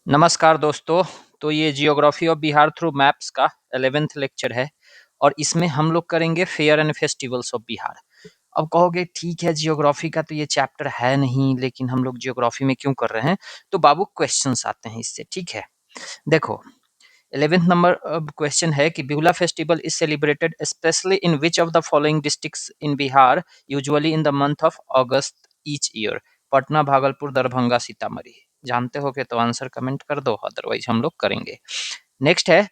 नमस्कार दोस्तों। तो ये geography of Bihar through maps का 11th लेक्चर है और इसमें हम लोग करेंगे fair and festivals of Bihar. अब कहोगे ठीक है, जियोग्राफी का तो ये चैप्टर है नहीं, लेकिन हम लोग जियोग्राफी में क्यों कर रहे हैं? तो बाबू क्वेश्चंस आते हैं इससे, ठीक है। देखो, 11th नंबर क्वेश्चन है कि Bihula festival is celebrated specially in which of the following districts in Bihar usually in the month of August each year? Patna, Bhagalpur, Darbhanga, Sitamarhi. जानते हो के तो आंसर कमेंट कर दो, अदरवाइज हम लोग करेंगे। नेक्स्ट है,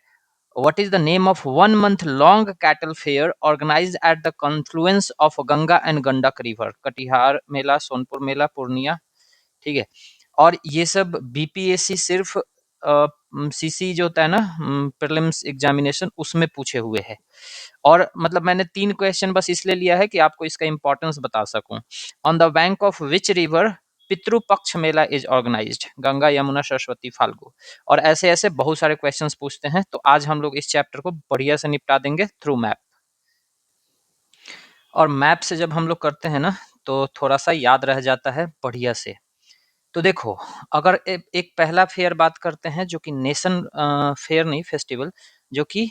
what is the name of 1 month long cattle fair organized at the confluence of Ganga and Gandak river? Katihar मेला, सोनपुर मेला, पूर्णिया। ठीक है। और ये सब बीपीएससी सिर्फ सीसी जो होता है ना, प्रीलिम्स एग्जामिनेशन, उसमें पूछे हुए है। और मतलब मैंने 3 क्वेश्चन बस इसलिए लिया है कि आपको इसका इंपॉर्टेंस बता सकूं। On the bank of which river Pitripaksha Mela is organised? Ganga, Yamuna, Saraswati, Falgu. और ऐसे ऐसे बहुत सारे क्वेश्चंस पूछते हैं, तो आज हम लोग इस चैप्टर को बढ़िया से निपटा देंगे थ्रू मैप। और मैप से जब हम लोग करते हैं ना, तो थोड़ा सा याद रह जाता है बढ़िया से। तो देखो, अगर एक पहला फेयर बात करते हैं जो कि नेशन फेयर नहीं, फेस्टिवल, जो कि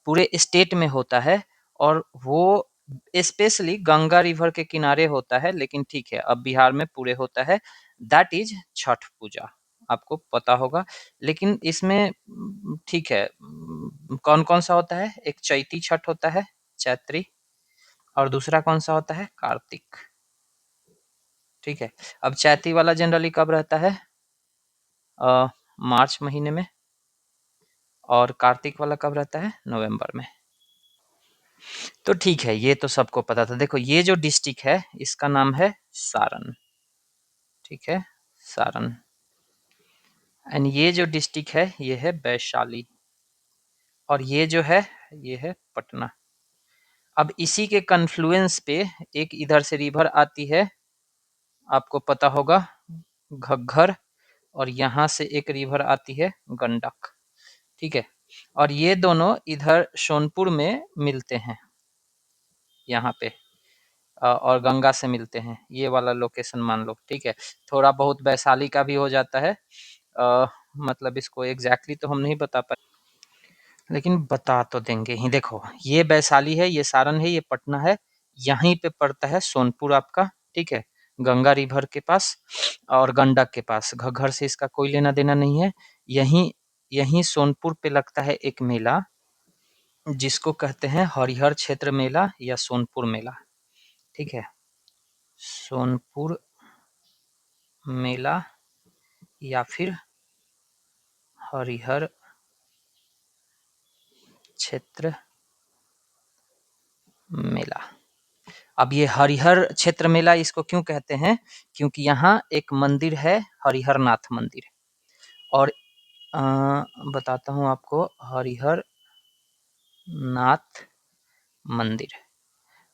पूरे स्टेट में होता है और वो स्पेशली गंगा रिवर के किनारे होता है, लेकिन ठीक है अब बिहार में पूरे होता है। दैट इज छठ पूजा, आपको पता होगा। लेकिन इसमें ठीक है, कौन कौन सा होता है? एक चैती छठ होता है, चैत्री, और दूसरा कौन सा होता है? कार्तिक। ठीक है। अब चैती वाला जनरली कब रहता है? मार्च महीने में। और कार्तिक वाला कब रहता है? नवंबर में। तो ठीक है, ये तो सबको पता था। देखो, ये जो डिस्ट्रिक्ट है इसका नाम है सारण। ठीक है, सारण। एंड ये जो डिस्ट्रिक्ट है ये है वैशाली। और ये जो है ये है पटना। अब इसी के कन्फ्लुएंस पे एक इधर से रिवर आती है, आपको पता होगा, घग्घर। और यहाँ से एक रिवर आती है, गंडक। ठीक है। और ये दोनों इधर सोनपुर में मिलते हैं, यहाँ पे। और गंगा से मिलते हैं, ये वाला लोकेशन मान लो। ठीक है। थोड़ा बहुत वैशाली का भी हो जाता है, मतलब इसको एग्जैक्टली तो हम नहीं बता पाए, लेकिन बता तो देंगे ही। देखो, ये वैशाली है, ये सारण है, ये पटना है। यहीं पे पड़ता है सोनपुर आपका। ठीक है, गंगा रिवर के पास और गंडक के पास। घग्घर से इसका कोई लेना देना नहीं है। यहीं यहीं सोनपुर पे लगता है एक मेला, जिसको कहते हैं हरिहर क्षेत्र मेला या सोनपुर मेला। ठीक है, सोनपुर मेला या फिर हरिहर क्षेत्र मेला। अब ये हरिहर क्षेत्र मेला इसको क्यों कहते हैं? क्योंकि यहाँ एक मंदिर है, हरिहर नाथ मंदिर। और अ, बताता हूँ आपको, हरिहर नाथ मंदिर।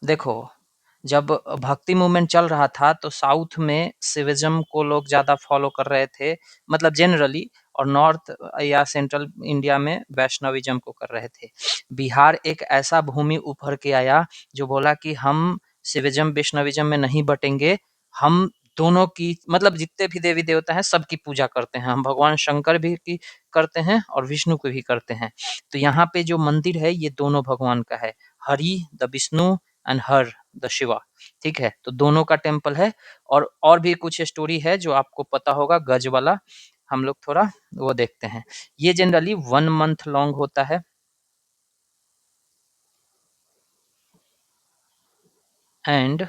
देखो, जब भक्ति मूवमेंट चल रहा था तो साउथ में शिविज्म को लोग ज़्यादा फॉलो कर रहे थे, मतलब जनरली। और नॉर्थ या सेंट्रल इंडिया में वैष्णविज्म को कर रहे थे। बिहार एक ऐसा भूमि उभर के आया जो बोला कि हम शिविज्म वैष्णविज्म में नहीं बटेंगे। हम दोनों की, मतलब जितने भी देवी देवता हैं सबकी पूजा करते हैं। हम भगवान शंकर भी की करते हैं और विष्णु को भी करते हैं। तो यहाँ पे जो मंदिर है ये दोनों भगवान का है, Hari the Vishnu and her the Shiva. ठीक है, तो दोनों का टेम्पल है। और भी कुछ स्टोरी है जो आपको पता होगा, गज वाला। हम लोग थोड़ा वो देखते हैं। ये जनरली 1 मंथ लॉन्ग होता है। एंड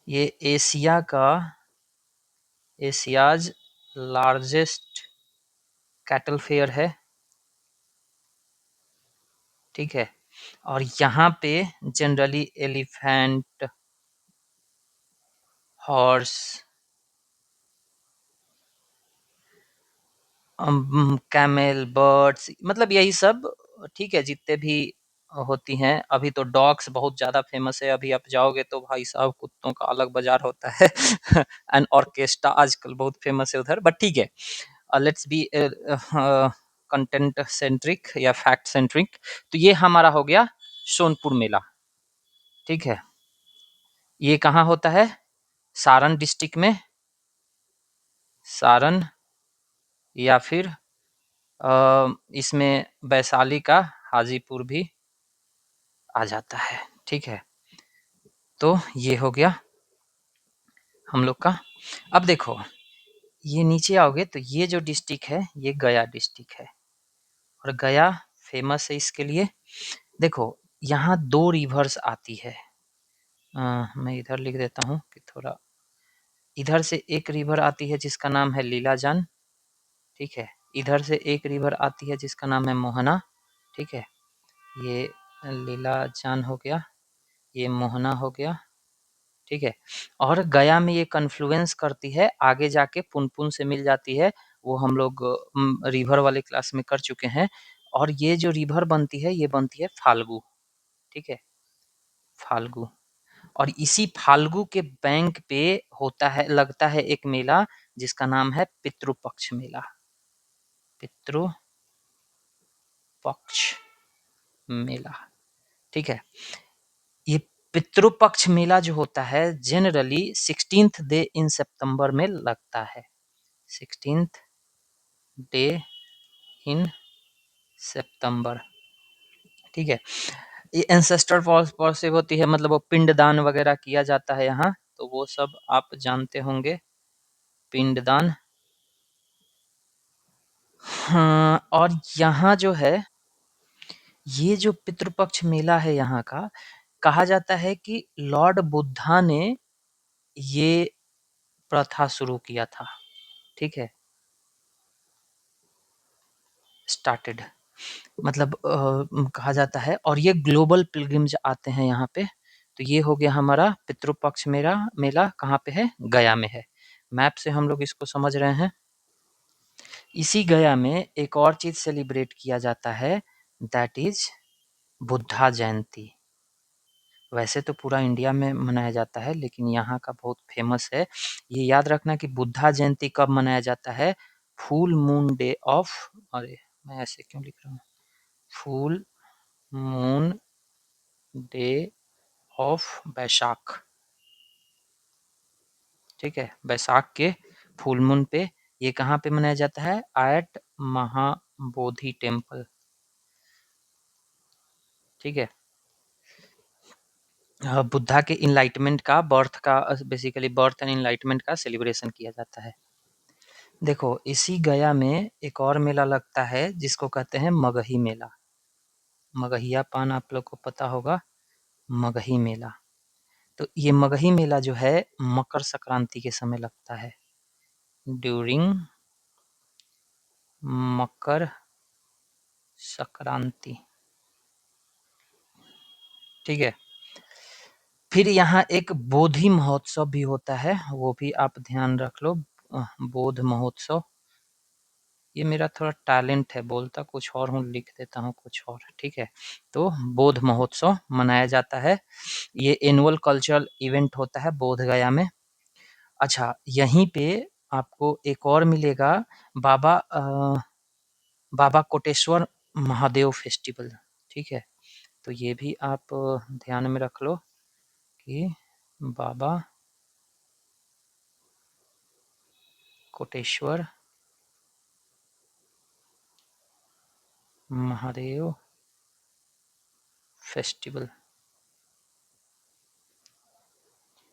ये एशियाज लार्जेस्ट कैटल फेयर है। ठीक है। और यहाँ पे generally elephant, horse, camel, birds, मतलब यही सब। ठीक है, जितने भी होती हैं। अभी तो डॉग्स बहुत ज्यादा फेमस है, अभी आप जाओगे तो भाई साहब कुत्तों का अलग बाजार होता है। एंड ऑर्केस्ट्रा आजकल बहुत फेमस है उधर, बट ठीक है, लेट्स बी कंटेंट सेंट्रिक या फैक्ट सेंट्रिक। तो ये हमारा हो गया सोनपुर मेला। ठीक है, ये कहाँ होता है? सारण डिस्ट्रिक्ट में, सारण या फिर इसमें वैशाली का हाजीपुर भी आ जाता है, ठीक है। तो ये हो गया हम लोग का। अब देखो ये नीचे आओगे तो ये जो डिस्ट्रिक्ट है ये गया डिस्ट्रिक्ट है, और गया फेमस है इसके लिए। देखो यहाँ 2 रिवर्स आती है। मैं इधर लिख देता हूँ कि थोड़ा, इधर से एक रिवर आती है जिसका नाम है लीलाजान, ठीक है। इधर से एक रिवर आती है जिसका नाम है मोहना, ठीक है। ये लीलाजान हो गया, ये मोहना हो गया, ठीक है। और गया में ये कन्फ्लुएंस करती है, आगे जाके पुनपुन से मिल जाती है, वो हम लोग रिवर वाले क्लास में कर चुके हैं। और ये जो रिवर बनती है ये बनती है फाल्गु, ठीक है, फाल्गु। और इसी फाल्गु के बैंक पे होता है, लगता है एक मेला जिसका नाम है पितृपक्ष मेला, पितृपक्ष मेला, ठीक है। ये पितृपक्ष मेला जो होता है जनरली 16th डे इन सितंबर में लगता है, 16th डे इन सितंबर, ठीक है। ये एंसेस्टर वर्शिप होती है, मतलब वो पिंडदान वगैरह किया जाता है यहाँ, तो वो सब आप जानते होंगे, पिंडदान। हाँ, और यहाँ जो है ये जो पितृपक्ष मेला है यहाँ का, कहा जाता है कि लॉर्ड बुद्धा ने ये प्रथा शुरू किया था, ठीक है, स्टार्टेड, मतलब कहा जाता है। और ये ग्लोबल पिलग्रिम्स आते हैं यहाँ पे। तो ये हो गया हमारा पितृपक्ष मेला, मेला कहाँ पे है, गया में है। मैप से हम लोग इसको समझ रहे हैं। इसी गया में एक और चीज सेलिब्रेट किया जाता है, दैट इज बुद्धा जयंती। वैसे तो पूरा इंडिया में मनाया जाता है, लेकिन यहाँ का बहुत फेमस है। ये याद रखना कि बुद्धा जयंती कब मनाया जाता है, फुल मून डे ऑफ, अरे मैं ऐसे क्यों लिख रहा हूँ, फुल मून डे ऑफ बैसाख, ठीक है, बैसाख के फुल मून पे ये कहाँ पे मनाया जाता है, एट महाबोधि टेम्पल, ठीक है। बुद्धा के इनलाइटमेंट का, बर्थ का, बेसिकली बर्थ एंड इनलाइटमेंट का सेलिब्रेशन किया जाता है। देखो इसी गया में एक और मेला लगता है जिसको कहते हैं मगही मेला। मगहिया पान आप लोग को पता होगा, मगही मेला। तो ये मगही मेला जो है मकर संक्रांति के समय लगता है, ड्यूरिंग मकर संक्रांति, ठीक है। फिर यहाँ एक बोधि महोत्सव भी होता है, वो भी आप ध्यान रख लो, बोध महोत्सव। ये मेरा थोड़ा टैलेंट है, बोलता कुछ और हूँ, लिख देता हूँ कुछ और, ठीक है। तो बोध महोत्सव मनाया जाता है, ये एनुअल कल्चरल इवेंट होता है बोध गया में। अच्छा, यहीं पे आपको एक और मिलेगा, बाबा बाबा कोटेश्वर महादेव फेस्टिवल, ठीक है। तो ये भी आप ध्यान में रख लो कि बाबा कोटेश्वर महादेव फेस्टिवल,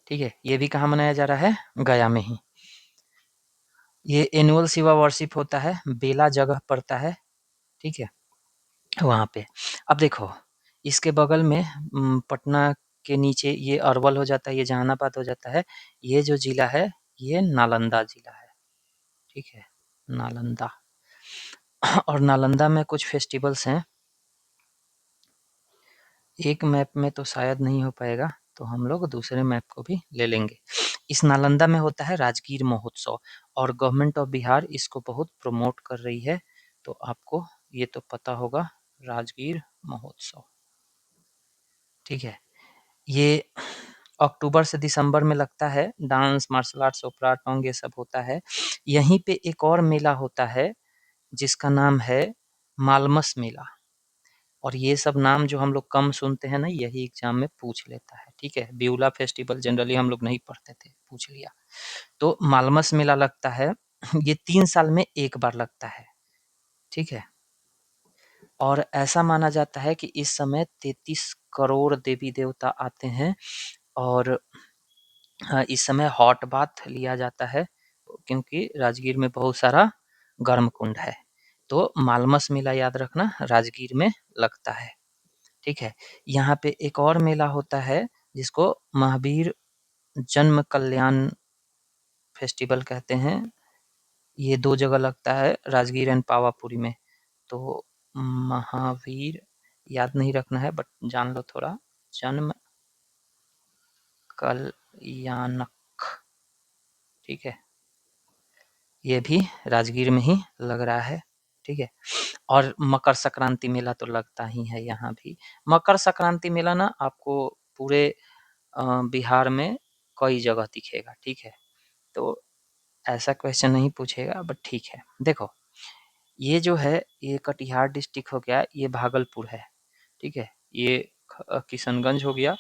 ठीक है। ये भी कहाँ मनाया जा रहा है, गया में ही। ये एनुअल शिवा वर्शिप होता है, बेला जगह पड़ता है, ठीक है, वहाँ पे। अब देखो इसके बगल में पटना के नीचे ये अरवल हो जाता है, ये जहानाबाद हो जाता है। ये जो जिला है ये नालंदा जिला है, ठीक है, नालंदा। और नालंदा में कुछ फेस्टिवल्स हैं, एक मैप में तो शायद नहीं हो पाएगा, तो हम लोग दूसरे मैप को भी ले लेंगे। इस नालंदा में होता है राजगीर महोत्सव, और गवर्नमेंट ऑफ बिहार इसको बहुत प्रमोट कर रही है, तो आपको ये तो पता होगा, राजगीर महोत्सव, ठीक है। ये अक्टूबर से दिसंबर में लगता है, डांस, मार्शल आर्ट्स, ओपरा, टोंग ये सब होता है। यहीं पे एक और मेला होता है जिसका नाम है मालमस मेला, और ये सब नाम जो हम लोग कम सुनते हैं ना, यही एग्जाम में पूछ लेता है, ठीक है। ब्यूला फेस्टिवल जनरली हम लोग नहीं पढ़ते थे, पूछ लिया। तो मालमस मेला लगता है ये 3 साल में 1 बार लगता है, ठीक है? और ऐसा माना जाता है कि इस समय 33 करोड़ देवी-देवता आते हैं और इस समय हॉट बाथ लिया जाता है, क्योंकि राजगीर में बहुत सारा गर्म कुंड है। तो मालमस मेला याद रखना राजगीर में लगता है, ठीक है? यहाँ पे एक और मेला होता है जिसको महावीर जन्म कल्याण फेस्टिवल कहते हैं। ये 2 जगह लगता है, राजगीर एंड पावापुरी में। तो महावीर याद नहीं रखना है, बट जान लो थोड़ा। जन्म कल्याणक, ठीक है? ये भी राजगीर में ही लग रहा है, ठीक है? और मकर संक्रांति मेला तो लगता ही है यहाँ भी। मकर संक्रांति मेला ना आपको पूरे बिहार में कई जगह दिखेगा, ठीक है? तो ऐसा क्वेश्चन नहीं पूछेगा, बट ठीक है। देखो, ये जो है ये कटिहार डिस्ट्रिक्ट हो गया, ये भागलपुर है, ठीक है? ये किशनगंज हो गया,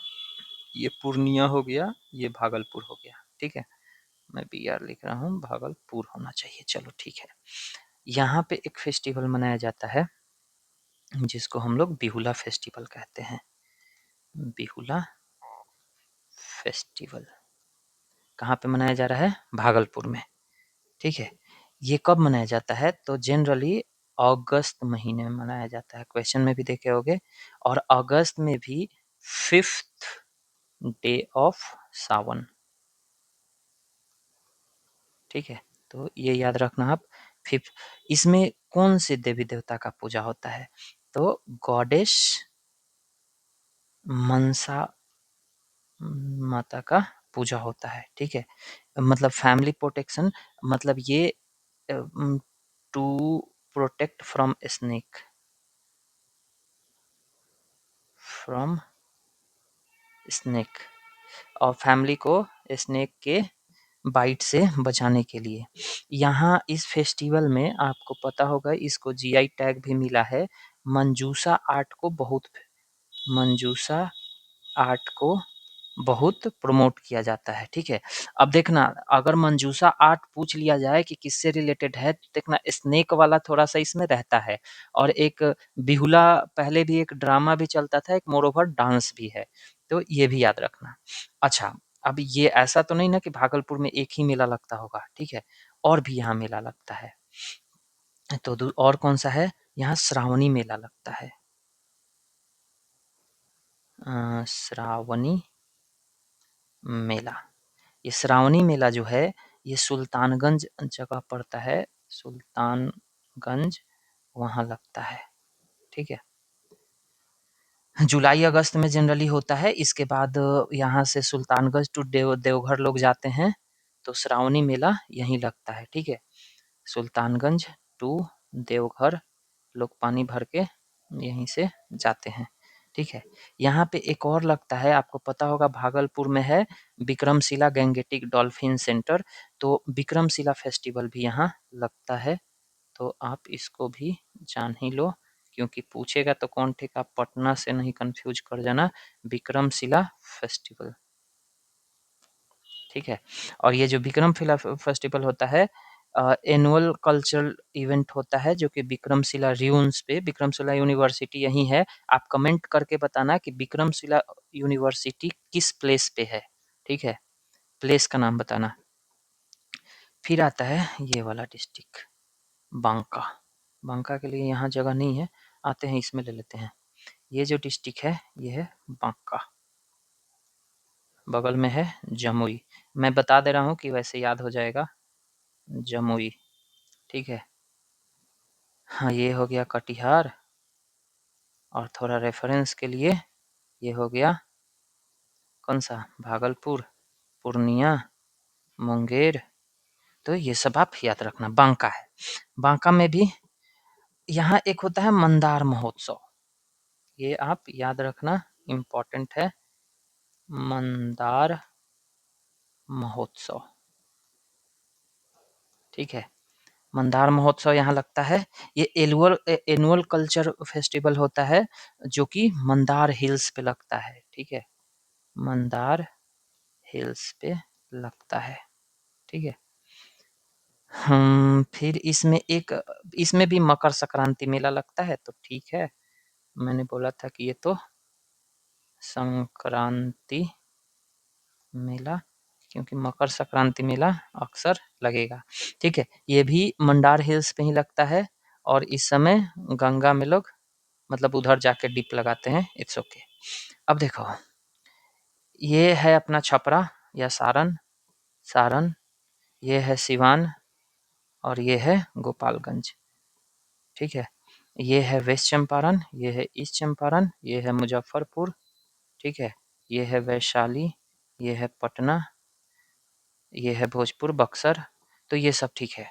ये पूर्णिया हो गया, ये भागलपुर हो गया, ठीक है? मैं बिहार लिख रहा हूँ, भागलपुर होना चाहिए, चलो ठीक है। यहाँ पे एक फेस्टिवल मनाया जाता है जिसको हम लोग बिहुला फेस्टिवल कहते हैं। बिहुला फेस्टिवल कहाँ पे मनाया जा रहा है? भागलपुर में, ठीक है? ये कब मनाया जाता है? तो जनरली अगस्त महीने में मनाया जाता है, क्वेश्चन में भी देखे होगे। और अगस्त में भी 5th डे ऑफ सावन, ठीक है? तो ये याद रखना आप। 5th, इसमें कौन से देवी देवता का पूजा होता है? तो गॉडेस मनसा माता का पूजा होता है, ठीक है? मतलब फैमिली प्रोटेक्शन, मतलब ये to protect from snake, from snake, और फैमिली को स्नेक के बाइट से बचाने के लिए। यहाँ इस फेस्टिवल में आपको पता होगा, इसको जीआई टैग भी मिला है। मंजूषा आर्ट को बहुत मंजूषा आर्ट को बहुत प्रमोट किया जाता है, ठीक है? अब देखना, अगर मंजूषा आर्ट पूछ लिया जाए कि किससे रिलेटेड है, तो देखना स्नेक वाला थोड़ा-सा इसमें रहता है। और एक बिहुला पहले भी एक ड्रामा भी चलता था, एक मोरोवर डांस भी है, तो ये भी याद रखना। अच्छा, अब ये ऐसा तो नहीं ना कि भागलपुर में एक ही मेला लगता होगा, ठीक है? और भी यहाँ मेला लगता है। तो और कौन-सा है? यहाँ श्रावणी मेला लगता है। श्रावणी मेला। ये श्रावणी मेला जो है, ये सुल्तानगंज जगह पड़ता है, सुल्तानगंज वहाँ लगता है, ठीक है? जुलाई अगस्त में जनरली होता है, इसके बाद यहाँ से सुल्तानगंज टू देवघर लोग जाते हैं, तो श्रावणी मेला यहीं लगता है, ठीक है? सुल्तानगंज टू देवघर लोग पानी भर के यहीं से जाते हैं, ठीक है? यहाँ पे एक और लगता है, आपको पता होगा भागलपुर में है विक्रमशिला गैंगेटिक डॉल्फिन सेंटर, तो विक्रमशिला फेस्टिवल भी यहाँ लगता है, तो आप इसको भी जान ही लो, क्योंकि पूछेगा तो कौन ठीक, आप पटना से नहीं कंफ्यूज कर जाना, विक्रमशिला फेस्टिवल, ठीक है? और ये जो विक्रमशिला फेस्टिवल होता है, एनुअल कल्चरल इवेंट होता है, जो कि विक्रमशिला र्यून्स पे, विक्रमशिला यूनिवर्सिटी यहीं है। आप कमेंट करके बताना कि विक्रमशिला यूनिवर्सिटी किस प्लेस पे है, ठीक है? प्लेस का नाम बताना। फिर आता है ये वाला डिस्ट्रिक्ट, बांका। बांका के लिए यहाँ जगह नहीं है, आते हैं इसमें ले लेते हैं। ये जो डिस्ट्रिक्ट है, ये है बांका, बगल में है जमुई। मैं बता दे रहा हूँ कि वैसे याद हो जाएगा, जमुई, ठीक है? हाँ, ये हो गया कटिहार, और थोड़ा रेफरेंस के लिए ये हो गया कौन-सा? भागलपुर, पूर्णिया, मुंगेर, तो ये सब आप याद रखना। बांका है, बांका में भी यहाँ एक होता है मंदार महोत्सव, ये आप याद रखना, इम्पोर्टेंट है, मंदार महोत्सव, ठीक है? मंदार महोत्सव यहाँ लगता है। ये एनुअल कल्चर फेस्टिवल होता है, जो कि मंदार हिल्स पे लगता है, ठीक है? मंदार हिल्स पे लगता है, ठीक है? फिर इसमें भी मकर संक्रांति मेला लगता है, तो ठीक है। मैंने बोला था कि ये तो संक्रांति मेला, क्योंकि मकर संक्रांति मेला अक्सर लगेगा, ठीक है। ये भी मंडार हिल्स पे ही लगता है और इस समय गंगा में लोग मतलब उधर जाके डिप लगाते हैं, इट्स ओके। अब देखो, ये है अपना छपरा या सारण, सारण, ये है सिवान और ये है गोपालगंज, ठीक है। ये है वेस्ट चंपारण, ये है ईस्ट चंपारण, ये है मुजफ्फरपुर, ठीक है। ये है वैशाली, ये है पटना, ये है भोजपुर, बक्सर, तो ये सब ठीक है।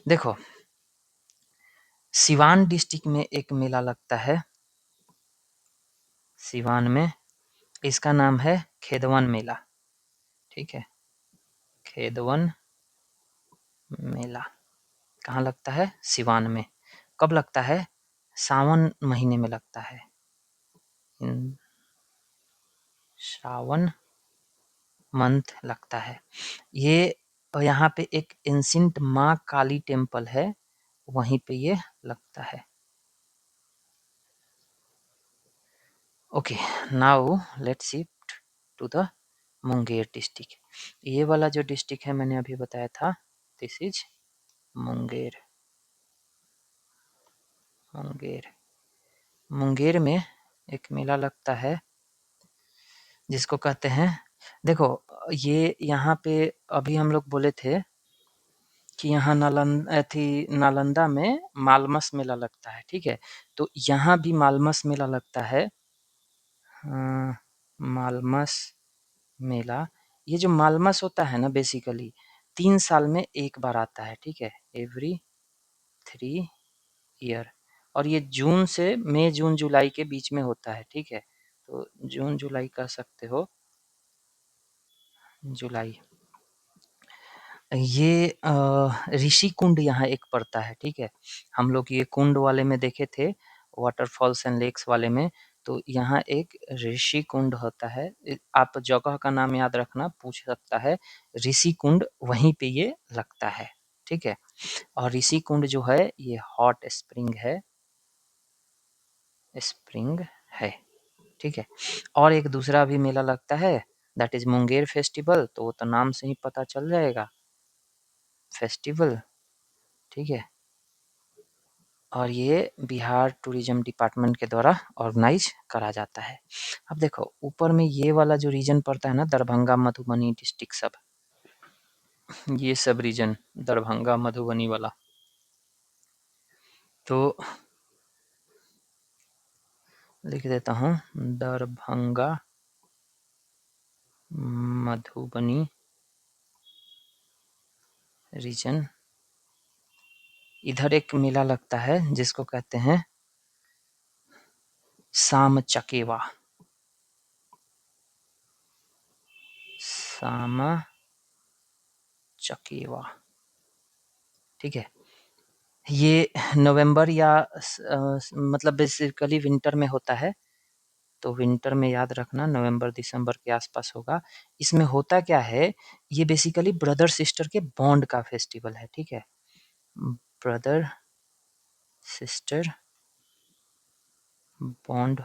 देखो, सिवान डिस्ट्रिक्ट में एक मेला लगता है, सिवान में, इसका नाम है खेदवन मेला, ठीक है। खेदवन मेला कहाँ लगता है? सिवान में। कब लगता है? सावन महीने में लगता है, श्रावण मंथ लगता है ये। यहाँ पे एक एंशिएंट माँ काली टेम्पल है, वहीं पे ये लगता है। Okay, now let's shift to the Munger district. ये वाला जो डिस्ट्रिक्ट है मैंने अभी बताया था, दिस इज मुंगेर। मुंगेर, मुंगेर में एक मेला लगता है जिसको कहते हैं, देखो ये यहाँ पे अभी हम लोग बोले थे कि यहाँ नालंदा में मालमस मेला लगता है, ठीक है। तो यहाँ भी मालमस मेला लगता है, मालमस मेला। ये जो मालमस होता है ना, बेसिकली 3 साल में एक बार आता है, ठीक है, एवरी 3 ईयर। और ये जून से मई, जून, जुलाई के बीच में होता है, ठीक है। तो जून जुलाई कह सकते हो, जुलाई। ये ऋषि कुंड यहाँ एक पड़ता है, ठीक है। हम लोग ये कुंड वाले में देखे थे, वाटरफॉल्स एंड लेक्स वाले में, तो यहाँ एक ऋषि कुंड होता है। आप जगह का नाम याद रखना, पूछ सकता है, ऋषि कुंड, वहीं पे ये लगता है, ठीक है। और ऋषि कुंड जो है ये हॉट स्प्रिंग है, स्प्रिंग है, ठीक है। और एक दूसरा भी मेला लगता है, दैट इज मुंगेर फेस्टिवल, तो वो तो नाम से ही पता चल जाएगा, फेस्टिवल, ठीक है। और ये बिहार टूरिज्म डिपार्टमेंट के द्वारा ऑर्गेनाइज करा जाता है। अब देखो, ऊपर में ये वाला जो रीजन पड़ता है ना, दरभंगा मधुबनी डिस्ट्रिक्ट सब, ये सब रीजन दरभंगा मधुबनी वाला, तो लिख देता हूँ दरभंगा मधुबनी रीजन। इधर एक मेला लगता है जिसको कहते हैं साम चकेवा, सामा चकेवा, ठीक है। ये नवंबर या मतलब बेसिकली विंटर में होता है, तो विंटर में याद रखना, नवंबर दिसंबर के आसपास होगा। इसमें होता क्या है, ये बेसिकली ब्रदर सिस्टर के बॉन्ड का फेस्टिवल है, ठीक है। ब्रदर सिस्टर बॉन्ड,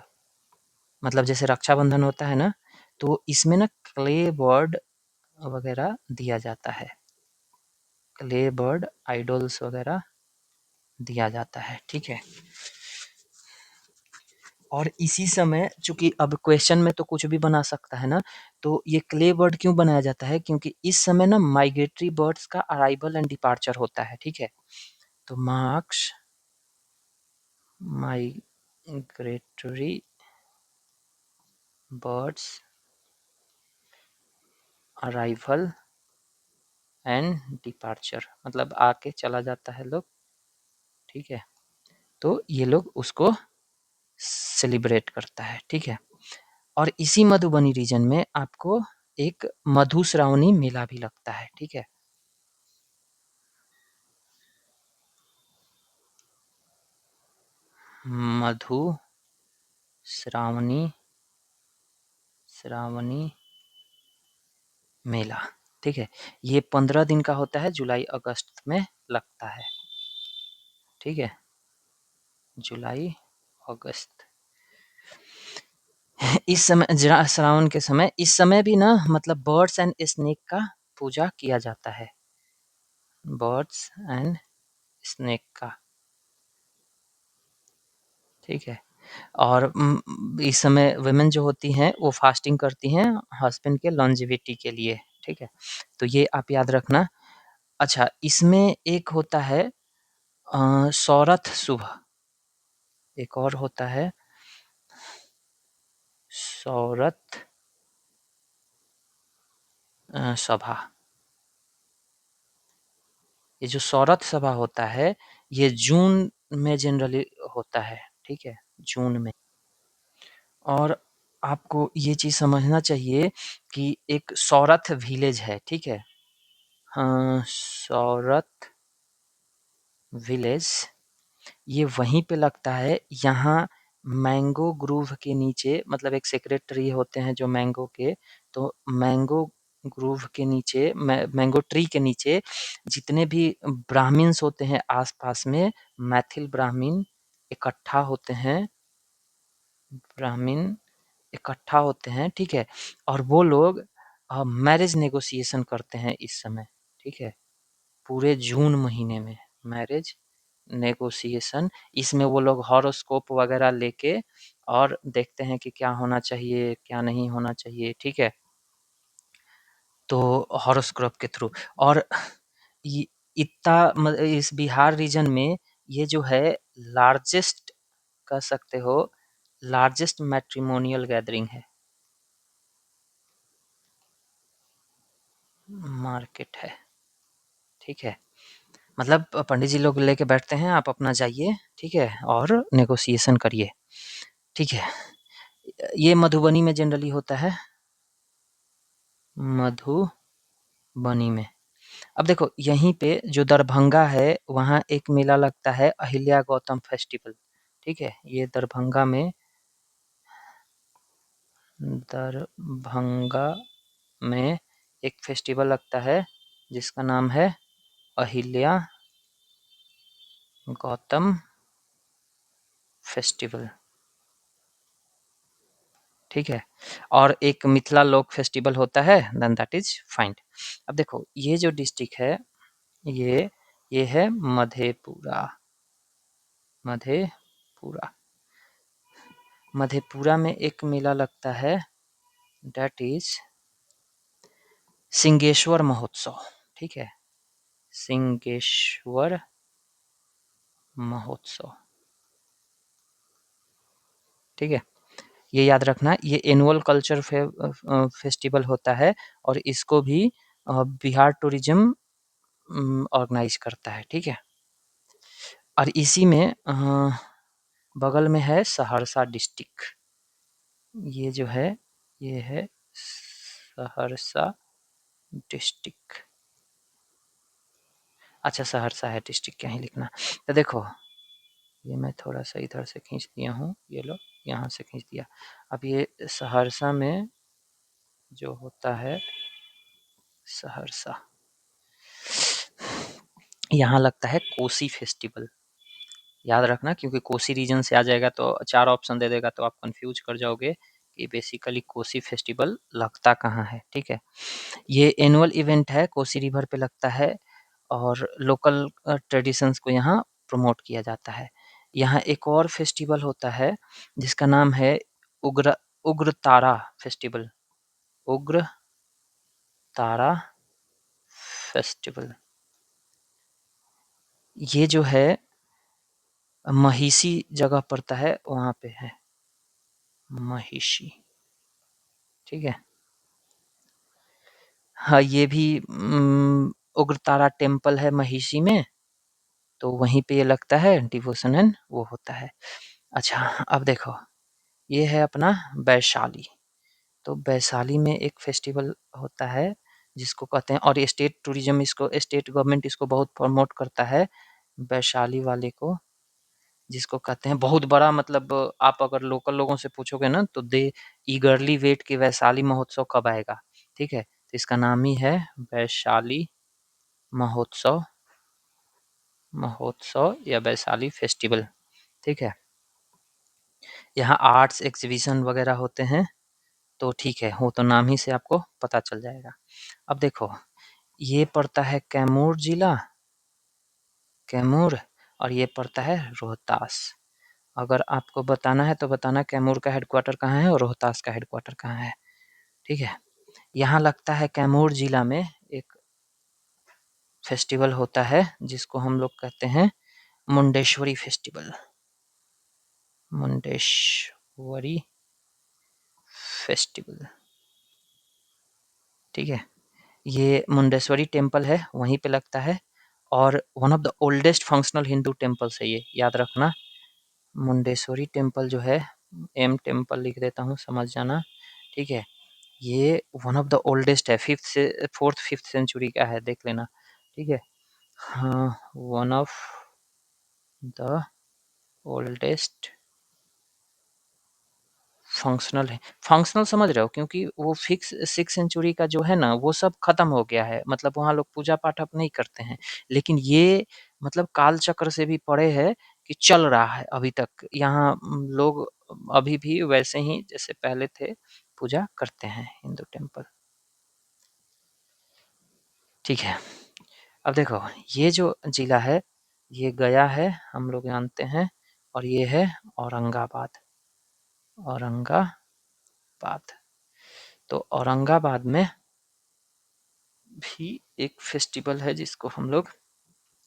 मतलब जैसे रक्षाबंधन होता है ना, तो इसमें ना क्ले बर्ड वगैरह दिया जाता है, क्ले बर्ड आइडल्स वगैरह दिया जाता है, ठीक है। और इसी समय, चूंकि अब क्वेश्चन में तो कुछ भी बना सकता है ना, तो ये क्ले बर्ड क्यों बनाया जाता है, क्योंकि इस समय ना माइग्रेटरी बर्ड्स का अराइवल एंड डिपार्चर होता है, ठीक है। तो marks migratory birds arrival and departure, मतलब आके चला जाता है लोग, ठीक है। तो ये लोग उसको सेलिब्रेट करता है, ठीक है। और इसी मधुबनी रीजन में आपको एक मधुश्रावणी मेला भी लगता है, ठीक है। मधु श्रावणी, श्रावणी मेला, ठीक है। ये 15 दिन का होता है, जुलाई अगस्त में लगता है, ठीक है? जुलाई, अगस्त। इस समय श्रावण के समय, इस समय भी ना मतलब बर्ड्स एंड स्नेक का पूजा किया जाता है। बर्ड्स एंड स्नेक का, ठीक है? और इस समय वुमेन जो होती हैं वो फास्टिंग करती हैं हस्बैंड के लॉन्जेविटी के लिए, ठीक है? तो ये आप याद रखना। अच्छा, इसमें एक होता है सौरथ शुभ, एक और होता है सौरथ सभा। ये जो सौरथ सभा होता है, ये जून में जनरली होता है, ठीक है? जून में। और आपको ये चीज़ समझना चाहिए कि एक सौरथ विलेज है, ठीक है? हाँ, सौरथ विलेज, ये वहीं पे लगता है। यहाँ मैंगो ग्रूव के नीचे, मतलब एक सेक्रेट ट्री होते हैं जो मैंगो के, तो मैंगो ग्रूव के नीचे, मैंगो ट्री के नीचे जितने भी ब्राह्मिन्स होते हैं आस-पास में, मैथिल ब्राह्मीण इकट्ठा होते हैं, ब्राह्मीण इकट्ठा होते हैं, ठीक है? और वो लोग मैरिज नेगोशिएशन करते हैं इस समय, ठीक है? पूरे जून महीने में मैरिज नेगोशिएशन, इसमें वो लोग हॉरोस्कोप वगैरह लेके और देखते हैं कि क्या होना चाहिए, क्या नहीं होना चाहिए, ठीक है? तो हॉरोस्कोप के थ्रू। और इ इतना इस बिहार रीजन में ये जो है लार्जेस्ट, कह सकते हो लार्जेस्ट मैट्रिमोनियल गैदरिंग है। मार्केट है, ठीक है? मतलब पंडित जी लोग लेके बैठते हैं, आप अपना जाइए, ठीक है? और नेगोशिएशन करिए, ठीक है? ये मधुबनी में जनरली होता है, मधुबनी में। अब देखो यहीं पे जो दरभंगा है, वहाँ एक मेला लगता है अहिल्या गौतम फेस्टिवल, ठीक है? ये दरभंगा में एक फेस्टिवल लगता है जिसका नाम है अहिल्या गौतम फेस्टिवल, ठीक है? और एक मिथिला लोक फेस्टिवल होता है, देन दैट इज़ फाइन। अब देखो ये जो डिस्ट्रिक्ट है, ये ये है मधेपुरा, मधेपुरा। मधेपुरा में एक मेला लगता है, दैट इज़ सिंगेश्वर महोत्सव, ठीक है? सिंगेश्वर महोत्सव, ठीक है? ये याद रखना, ये एनुअल कल्चर फेस्टिवल होता है और इसको भी बिहार टूरिज़्म ऑर्गेनाइज़ करता है, ठीक है? और इसी में बगल में है सहरसा डिस्ट्रिक्ट। ये जो है, ये है सहरसा डिस्ट्रिक्ट। अच्छा, सहरसा है डिस्ट्रिक्ट, क्या ही लिखना। तो देखो ये मैं थोड़ा-सा इधर से खींच दिया हूँ, ये लो, यहाँ से खींच दिया। अब ये सहरसा में जो होता है, सहरसा, यहाँ लगता है कोसी फेस्टिवल। याद रखना क्योंकि कोसी रीजन से आ जाएगा तो 4 ऑप्शन दे देगा तो आप कन्फ्यूज़ कर जाओगे कि बेसिकली कोसी फेस्टिवल लगता कहाँ है, ठीक है? ये एनुअल इवेंट है, कोसी रिवर पे लगता है और लोकल ट्रेडिशंस को यहाँ प्रमोट किया जाता है। यहाँ एक और फेस्टिवल होता है जिसका नाम है उग्र उग्रतारा फेस्टिवल, उग्रतारा फेस्टिवल। ये जो है महिषी जगह पड़ता है, वहाँ पे है, महिषी, ठीक है? हाँ, ये भी उग्रतारा टेम्पल है महिषी में, तो वहीं पे ये लगता है डिवोशन एंड वो होता है। अच्छा, अब देखो ये है अपना वैशाली, तो वैशाली में एक फेस्टिवल होता है जिसको कहते हैं, और स्टेट टूरिज़्म इसको, स्टेट गवर्नमेंट इसको बहुत प्रमोट करता है, वैशाली वाले को, जिसको कहते हैं बहुत बड़ा, मतलब आप अगर लोकल लोगों से पूछोगे ना तो दे ईगरली वेट कि वैशाली महोत्सव कब आएगा, ठीक है? तो इसका नाम ही है वैशाली महोत्सव, महोत्सव या वैशाली फेस्टिवल, ठीक है। यहाँ आर्ट्स एग्जीबिशन वगैरह होते हैं, तो ठीक है, वो तो नाम ही से आपको पता चल जाएगा। अब देखो, ये पड़ता है कैमूर जिला, कैमूर, और ये पड़ता है रोहतास। अगर आपको बताना है तो बताना कैमूर का हेडक्वार्टर कहाँ है और रोहतास का हेडक्वार्टर कहाँ है, ठीक है। यहाँ लगता है कैमूर जिला में एक फेस्टिवल होता है जिसको हम लोग कहते हैं मुंडेश्वरी फेस्टिवल, मुंडेश्वरी फेस्टिवल, ठीक है। ये मुंडेश्वरी टेम्पल है, वहीं पे लगता है, और one of the oldest functional Hindu temples है ये, याद रखना। मुंडेश्वरी टेम्पल जो है, एम टेम्पल लिख देता हूँ, समझ जाना, ठीक है। ये वन ऑफ द ओल्डेस्ट है, 5th से 4th 5th सेंचुरी का है, देख लेना, ठीक है। हाँ, one of the oldest functional है। फंक्शनल समझ रहे हो, क्योंकि वो फिक्स 6th सेंचुरी का जो है ना, वो सब खत्म हो गया है, मतलब वहाँ लोग पूजा पाठ अब नहीं करते हैं। लेकिन ये मतलब काल चक्र से भी परे है कि चल रहा है अभी तक। यहाँ लोग अभी भी वैसे ही जैसे पहले थे पूजा करते हैं, हिंदू टेम्पल, ठीक है। अब देखो, ये जो जिला है, ये गया है, हम लोग जानते हैं, और ये है औरंगाबाद, औरंगाबाद। तो औरंगाबाद में भी एक फेस्टिवल है जिसको हम लोग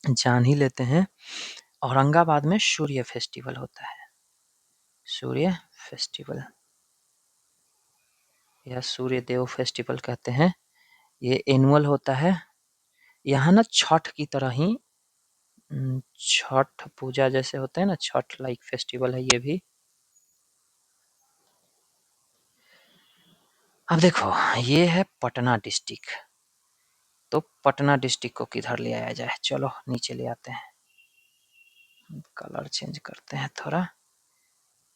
जान ही लेते हैं। औरंगाबाद में सूर्य फेस्टिवल होता है, सूर्य फेस्टिवल या सूर्य देव फेस्टिवल कहते हैं। ये एनुअल होता है। यहाँ ना छठ की तरह ही छठ पूजा जैसे होता है ना, छठ लाइक फेस्टिवल है ये भी। अब देखो, ये है पटना डिस्ट्रिक्ट, तो पटना डिस्ट्रिक्ट को किधर ले आया जाए, चलो नीचे ले आते हैं, कलर चेंज करते हैं थोड़ा।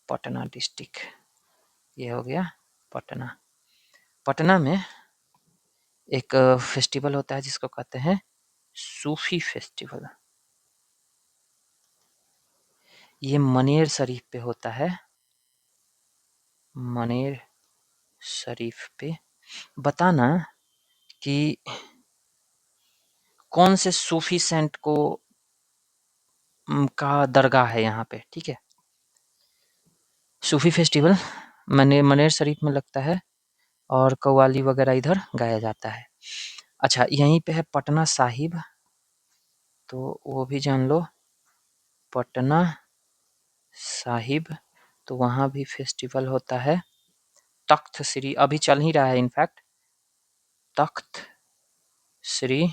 पटना डिस्ट्रिक्ट, ये हो गया पटना। पटना में एक फेस्टिवल होता है जिसको कहते हैं सूफी फेस्टिवल। ये मनेर शरीफ पे होता है, मनेर शरीफ पे। बताना कि कौन से सूफी सेंट को का दरगाह है यहाँ पे, ठीक है। सूफी फेस्टिवल मनेर शरीफ में लगता है, और कव्वाली वगैरह इधर गाया जाता है। अच्छा, यहीं पे है पटना साहिब, तो वो भी जान लो, पटना साहिब, तो वहाँ भी फेस्टिवल होता है। तख्त श्री अभी चल ही रहा है, इनफैक्ट तख्त श्री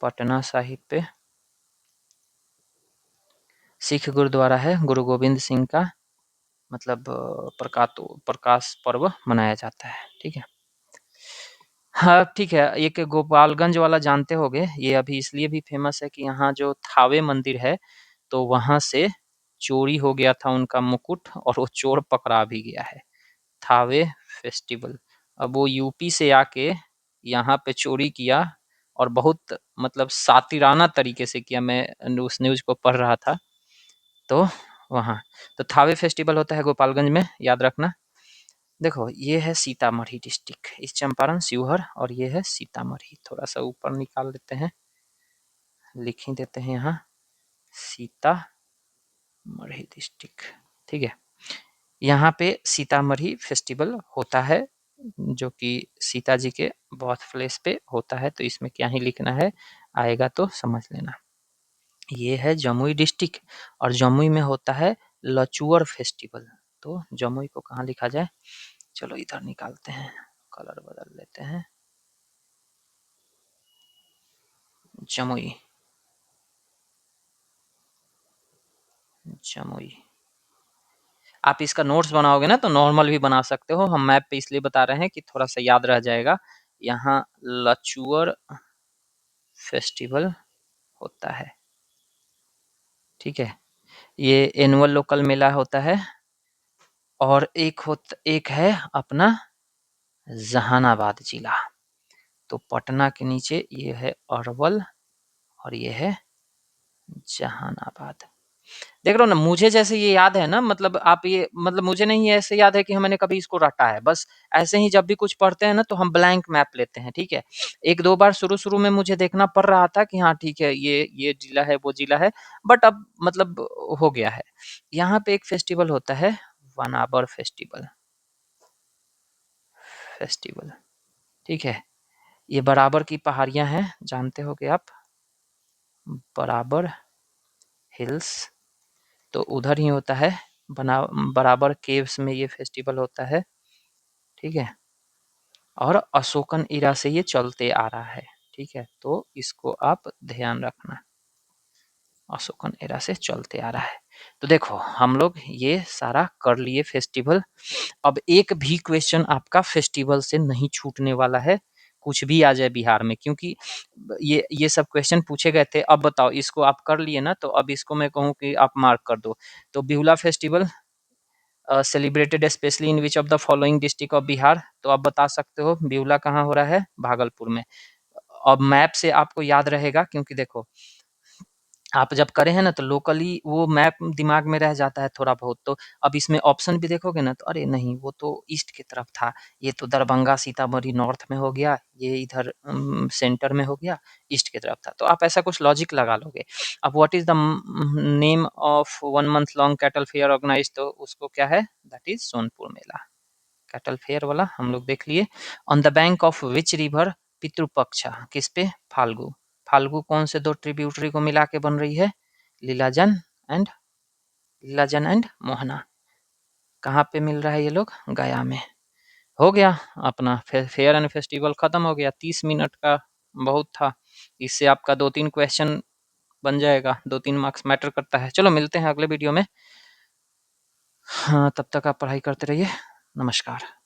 पटना साहिब पे सिख गुरुद्वारा है, गुरु गोविंद सिंह का मतलब प्रकाश पर्व मनाया जाता है, ठीक है। हाँ, ठीक है। एक गोपालगंज वाला जानते होगे, ये अभी इसलिए भी फेमस है कि यहाँ जो थावे मंदिर है, तो वहाँ से चोरी हो गया था उनका मुकुट, और वो चोर पकड़ा भी गया है। थावे फेस्टिवल, अब वो यूपी से आके यहाँ पे चोरी किया, और बहुत मतलब सातिराना तरीके से किया। मैं उस न्यूज़ को पढ़ रहा था, तो वहाँ तो थावे फेस्टिवल होता है गोपालगंज में, याद रखना। देखो, ये है सीतामढ़ी डिस्ट्रिक्ट, इस चंपारण, शिवहर, और ये है सीतामढ़ी। थोड़ा सा ऊपर निकाल देते हैं, लिख ही देते हैं यहाँ सीतामढ़ी डिस्ट्रिक्ट, ठीक है। यहाँ पे सीतामढ़ी फेस्टिवल होता है, जो कि सीता जी के बर्थ प्लेस पे होता है, तो इसमें क्या ही लिखना है, आएगा तो समझ लेना। ये है जमुई डिस्ट्रिक्ट, और जमुई में होता है लचुअर फेस्टिवल। तो जमुई को कहाँ लिखा जाए, चलो इधर निकालते हैं, कलर बदल लेते हैं, जमुई, जमुई। आप इसका नोट्स बनाओगे ना, तो नॉर्मल भी बना सकते हो, हम मैप पे इसलिए बता रहे हैं कि थोड़ा सा याद रह जाएगा। यहाँ लचुअर फेस्टिवल होता है, ठीक है। ये एनुअल लोकल मेला होता है। और एक है अपना जहानाबाद जिला, तो पटना के नीचे ये है अरवल, और ये है जहानाबाद। देख रहे हो ना, मुझे जैसे ये याद है ना, मतलब आप ये, मतलब मुझे नहीं ऐसे याद है कि मैंने कभी इसको रटा है। बस ऐसे ही जब भी कुछ पढ़ते हैं ना तो हम ब्लैंक मैप लेते हैं, ठीक है। एक दो बार शुरू-शुरू में मुझे देखना पड़ रहा था कि हाँ ठीक है, ये जिला है, वो जिला है, बट अब मतलब हो गया है। यहाँ पे एक फेस्टिवल होता है, वनाबर फेस्टिवल, फेस्टिवल, ठीक है। ये बराबर की पहाड़ियाँ हैं, जानते होंगे आप, बराबर हिल्स, तो उधर ही होता है। बना बराबर केव्स में ये फेस्टिवल होता है, ठीक है। और अशोकन इरा से ये चलते आ रहा है, ठीक है। तो इसको आप ध्यान रखना, अशोकन एरा से चलते आ रहा है। तो देखो हम लोग ये सारा कर लिए फेस्टिवल। अब एक भी क्वेश्चन आपका फेस्टिवल से नहीं छूटने वाला है, कुछ भी आ जाए बिहार में, क्योंकि ये सब क्वेश्चन पूछे गए थे। अब बताओ, इसको आप कर लिए ना, तो अब इसको मैं कहूँ कि आप मार्क कर दो। तो Bihula festival celebrated specially in which of the following district of Bihar, तो आप बता सकते हो बिहुला कहाँ हो रहा है, भागलपुर में। अब मैप से आपको याद रहेगा, क्योंकि देखो आप जब करे हैं ना तो लोकली वो मैप दिमाग में रह जाता है थोड़ा बहुत। तो अब इसमें ऑप्शन भी देखोगे ना, तो अरे नहीं, वो तो ईस्ट की तरफ था, ये तो दरभंगा सीतामढ़ी नॉर्थ में हो गया, ये इधर सेंटर में हो गया, ईस्ट की तरफ था। तो आप ऐसा कुछ लॉजिक लगा लोगे। अब what is the name of 1 month long cattle fair organise, तो उसको क्या है, that is Sonpur Mela. Cattle fair वाला हम लोग देख लिए। On the bank of which river Pitripaksha, किस पे, फाल्गु। फाल्गु कौन से दो ट्रिब्यूटरी को मिला के बन रही है, लीलाजन एंड, लीलाजन एंड मोहना। कहाँ पे मिल रहा है ये लोग, गया में। हो गया अपना फेयर एंड फेस्टिवल खत्म हो गया। 30 मिनट का बहुत था, इससे आपका 2-3 क्वेश्चन बन जाएगा, 2-3 मार्क्स मैटर करता है। चलो मिलते हैं अगले वीडियो में। हाँ, तब तक आप पढ़ाई करते रहिए। नमस्कार।